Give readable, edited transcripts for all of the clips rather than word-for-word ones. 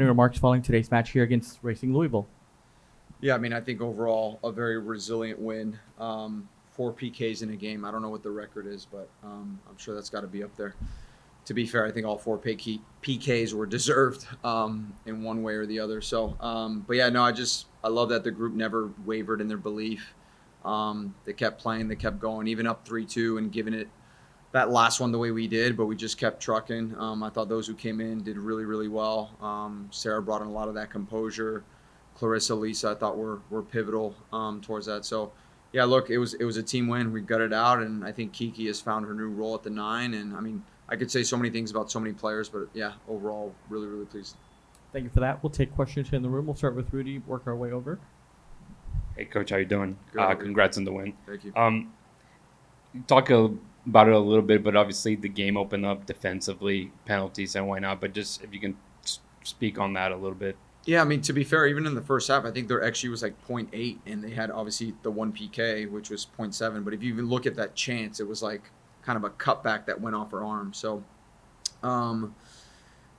opening remarks following today's match here against Racing Louisville. Yeah, I mean, I think overall a very resilient win. 4 PKs in a game. I don't know what the record is, but I'm sure that's got to be up there. To be fair, I think all 4 PKs were deserved in one way or the other. So, but yeah, no, I love that the group never wavered in their belief. They kept playing, they kept going, even up 3-2 and giving it that last one the way we did, but we just kept trucking. I thought those who came in did really, really well. Sarah brought in a lot of that composure. Clarissa, Lisa, I thought were pivotal towards that. So, yeah, look, it was a team win. We got it out, and I think Kiki has found her new role at the 9. And I mean, I could say so many things about so many players, but yeah, overall, really, really pleased. Thank you for that. We'll take questions here in the room. We'll start with Rudy, work our way over. Hey, Coach, how you doing? Good. Congrats on the win. Thank you. Talk about it a little bit, but obviously the game opened up defensively, penalties and why not. But just if you can speak on that a little bit. Yeah, I mean, to be fair, even in the first half, I think their XG was like 0.8, and they had obviously the 1 PK, which was 0.7. But if you even look at that chance, it was like kind of a cutback that went off her arm. So,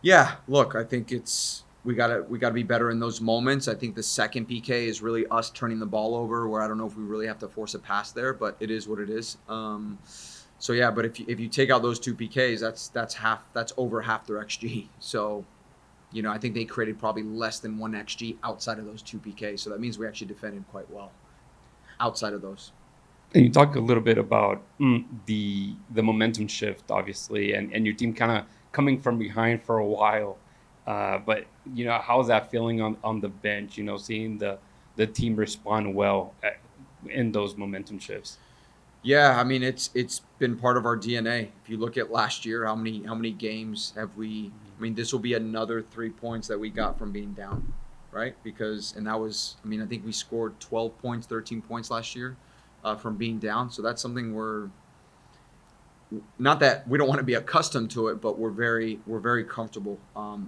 yeah, look, I think we gotta be better in those moments. I think the second PK is really us turning the ball over, where I don't know if we really have to force a pass there, but it is what it is. So yeah, but if you take out those 2 PKs, that's over half their XG. So, you know, I think they created probably less than 1 XG outside of those 2 PKs. So that means we actually defended quite well outside of those. And you talk a little bit about the momentum shift, obviously, and your team kind of coming from behind for a while. But, you know, how's that feeling on the bench, you know, seeing the team respond well in those momentum shifts? Yeah, I mean, it's been part of our DNA. If you look at last year, how many games have we? I mean, this will be another 3 points that we got from being down, right? And that was, I mean, I think we scored 12 points, 13 points last year from being down. So that's something not that we don't want to be accustomed to it, but we're very comfortable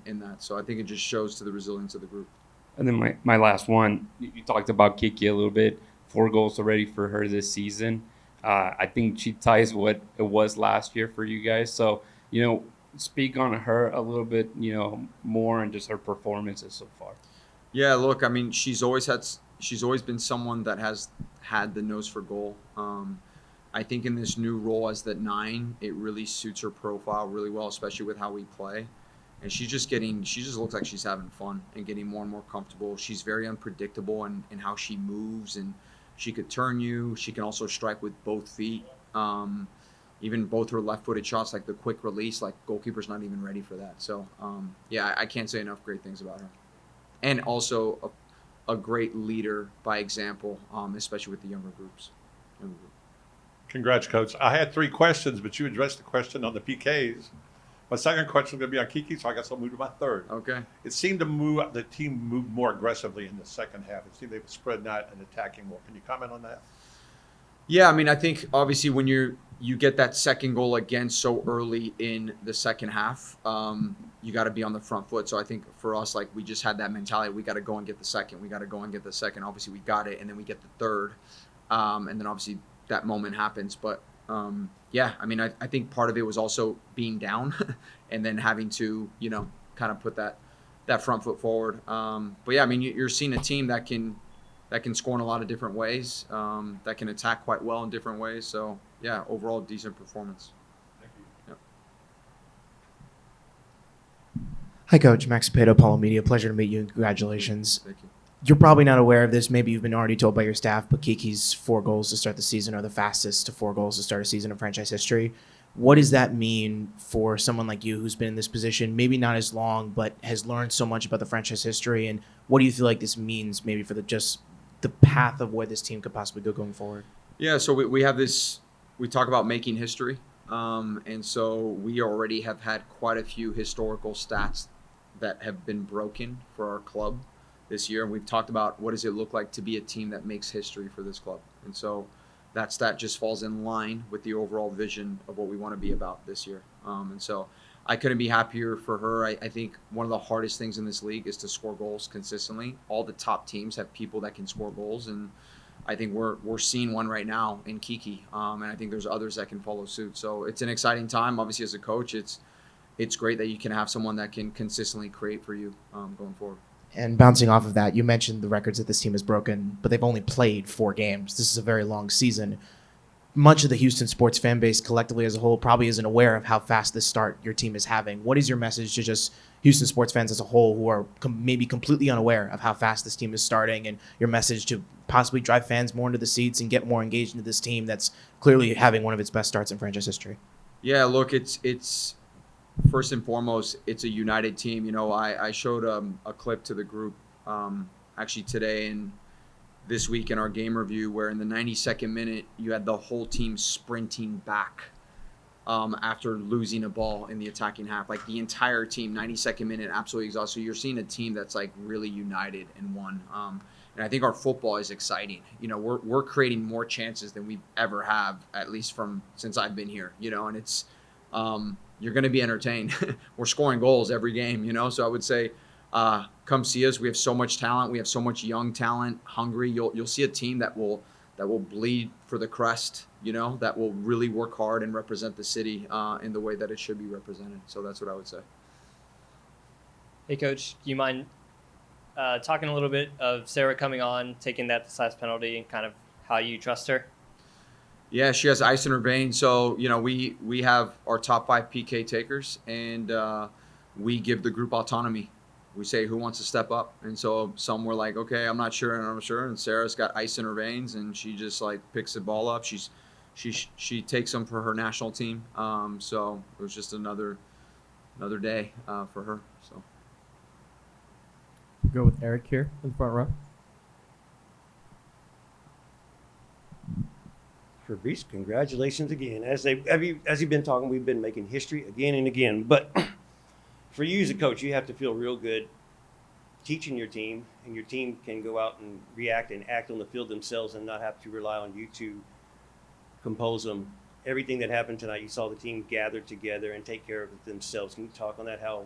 in that. So I think it just shows to the resilience of the group. And then my last one, you talked about Kiki a little bit. 4 goals already for her this season. I think she ties what it was last year for you guys. So, you know, speak on her a little bit, you know, more and just her performances so far. Yeah, look, I mean, she's always been someone that has had the nose for goal. I think in this new role as the 9, it really suits her profile really well, especially with how we play. And she just looks like she's having fun and getting more and more comfortable. She's very unpredictable in how she moves, and she could turn you. She can also strike with both feet. Even both her left-footed shots, like the quick release, like goalkeeper's not even ready for that. So, yeah, I can't say enough great things about her. And also a great leader by example, especially with the younger groups. Congrats, Coach. I had 3 questions, but you addressed the question on the PKs. My second question is going to be on Kiki, so I guess I'll move to my third. Okay. It seemed the team moved more aggressively in the second half. It seemed they were spreading out and attacking more. Can you comment on that? Yeah, I mean, I think obviously when you get that second goal again so early in the second half, you got to be on the front foot. So I think for us, like, we just had that mentality. We got to go and get the second. We got to go and get the second. Obviously, we got it, and then we get the third. And then obviously that moment happens. But yeah, I mean, I think part of it was also being down and then having to, you know, kind of put that front foot forward. But yeah, I mean, you're seeing a team that can score in a lot of different ways, that can attack quite well in different ways. So yeah, overall decent performance. Thank you. Yep. Hi, Coach. Max Pito, Apollo Media. Pleasure to meet you, and congratulations. Thank you. You're probably not aware of this. Maybe you've been already told by your staff, but Kiki's 4 goals to start the season are the fastest to 4 goals to start a season in franchise history. What does that mean for someone like you who's been in this position, maybe not as long, but has learned so much about the franchise history? And what do you feel like this means maybe for the path of where this team could possibly go going forward? Yeah, so we have this, we talk about making history. And so we already have had quite a few historical stats that have been broken for our club this year. And we've talked about what does it look like to be a team that makes history for this club. And so that stat just falls in line with the overall vision of what we want to be about this year. And so I couldn't be happier for her. I think one of the hardest things in this league is to score goals consistently. All the top teams have people that can score goals, and I think we're seeing one right now in Kiki. And I think there's others that can follow suit. So it's an exciting time. Obviously, as a coach, it's great that you can have someone that can consistently create for you going forward. And bouncing off of that, you mentioned the records that this team has broken, but they've only played 4 games. This is a very long season. Much of the Houston sports fan base collectively as a whole probably isn't aware of how fast this start your team is having. What is your message to just Houston sports fans as a whole who are maybe completely unaware of how fast this team is starting, and your message to possibly drive fans more into the seats and get more engaged into this team that's clearly having one of its best starts in franchise history? Yeah, look, it's first and foremost, it's a united team. You know, I showed a clip to the group actually today and this week in our game review where in the 92nd minute you had the whole team sprinting back after losing a ball in the attacking half. Like the entire team, 92nd minute, absolutely exhausted. So you're seeing a team that's like really united and one. And I think our football is exciting. You know, we're creating more chances than we've ever have, at least from since I've been here. You know, and it's you're going to be entertained. We're scoring goals every game. You know, so I would say come see us. We have so much talent. We have so much young talent, hungry. You'll see a team that will bleed for the crest. You know, that will really work hard and represent the city in the way that it should be represented. So that's what I would say. Hey, Coach, do you mind talking a little bit of Sarah coming on, taking that decisive penalty, and kind of how you trust her? Yeah, she has ice in her veins. So, you know, we have our top 5 PK takers, and we give the group autonomy. We say who wants to step up. And so some were like, okay, I'm not sure, and I'm sure. And Sarah's got ice in her veins, and she just like picks the ball up. She takes them for her national team. So it was just another day for her. So Go with Eric here in the front row. Fabrice, congratulations again. As you've been talking, we've been making history again and again. But for you as a coach, you have to feel real good teaching your team, and your team can go out and react and act on the field themselves and not have to rely on you to compose them. Everything that happened tonight, you saw the team gather together and take care of it themselves. Can you talk on that, how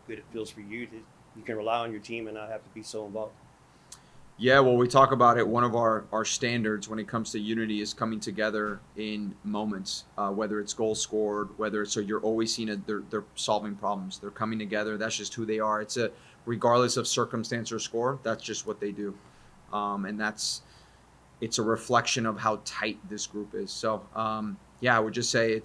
good it feels for you to you can rely on your team and not have to be so involved? yeah, well, we talk about it. One of our standards when it comes to unity is coming together in moments, whether it's goals scored, whether it's, so you're always seeing they're solving problems. They're coming together. That's just who they are. It's regardless of circumstance or score, that's just what they do. And it's a reflection of how tight this group is. So, yeah, I would just say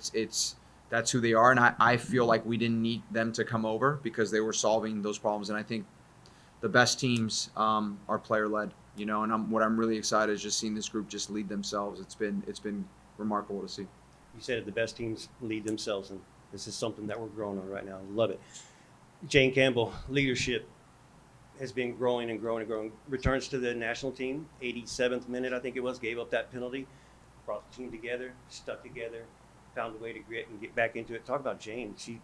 that's who they are. And I feel like we didn't need them to come over because they were solving those problems. And I think the best teams are player-led, you know, and what I'm really excited is just seeing this group just lead themselves. It's been remarkable to see. You said the best teams lead themselves, and this is something that we're growing on right now. Love it. Jane Campbell, leadership has been growing and growing and growing. Returns to the national team, 87th minute, I think it was, gave up that penalty, brought the team together, stuck together, found a way to get back into it. Talk about Jane. She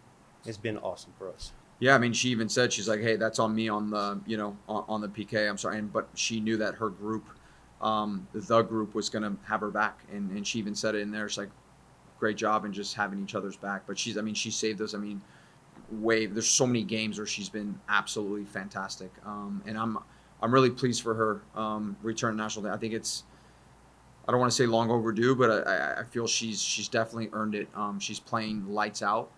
has been awesome for us. Yeah, I mean, she even said, she's like, hey, that's on me on the, you know, on the PK. I'm sorry. But she knew that her group, the group was going to have her back. And she even said it in there. It's like, great job and just having each other's back. But she saved us. I mean, there's so many games where she's been absolutely fantastic. And I'm really pleased for her return to national team. I think I don't want to say long overdue, but I feel she's definitely earned it. She's playing lights out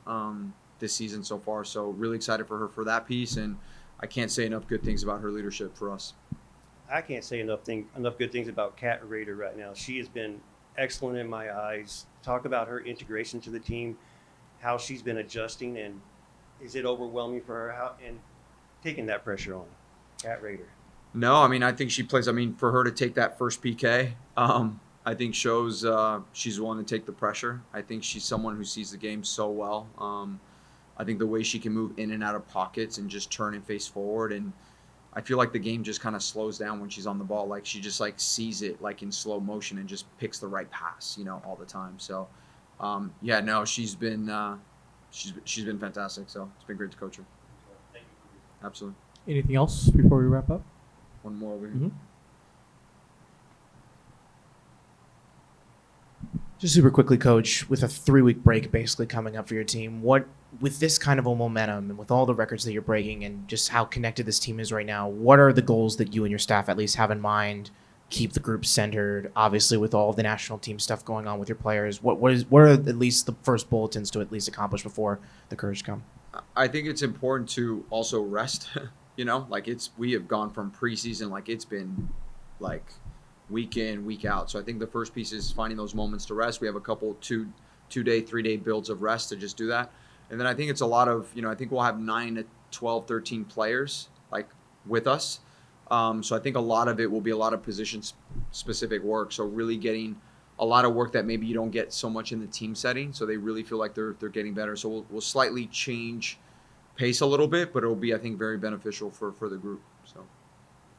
this season so far. So really excited for her for that piece. And I can't say enough good things about her leadership for us. I can't say enough good things about Kat Rader right now. She has been excellent in my eyes. Talk about her integration to the team, how she's been adjusting, and is it overwhelming for her and taking that pressure on? Kat Rader. No, I mean, I think she plays. I mean, for her to take that first PK, I think shows she's willing to take the pressure. I think she's someone who sees the game so well. I think the way she can move in and out of pockets and just turn and face forward, and I feel like the game just kind of slows down when she's on the ball. Like she just like sees it like in slow motion and just picks the right pass, you know, all the time. So, yeah, no, she's been fantastic. So it's been great to coach her. Thank you. Absolutely. Anything else before we wrap up? One more over here. Mm-hmm. Just super quickly, Coach, with a 3-week break basically coming up for your team, with this kind of a momentum and with all the records that you're breaking and just how connected this team is right now, what are the goals that you and your staff at least have in mind keep the group centered? Obviously, with all the national team stuff going on with your players, what are at least the first bulletins to at least accomplish before the courage come? I think it's important to also rest. Like we have gone from preseason, like it's been like week in, week out. So I think the first piece is finding those moments to rest. We have a couple 2-day, 3-day builds of rest to just do that. And then I think it's a lot of, I think we'll have 9 to 12, 13 players like with us. So I think a lot of it will be a lot of position specific work. So really getting a lot of work that maybe you don't get so much in the team setting. So they really feel like they're getting better. So we'll slightly change pace a little bit, but it'll be, I think, very beneficial for the group. So.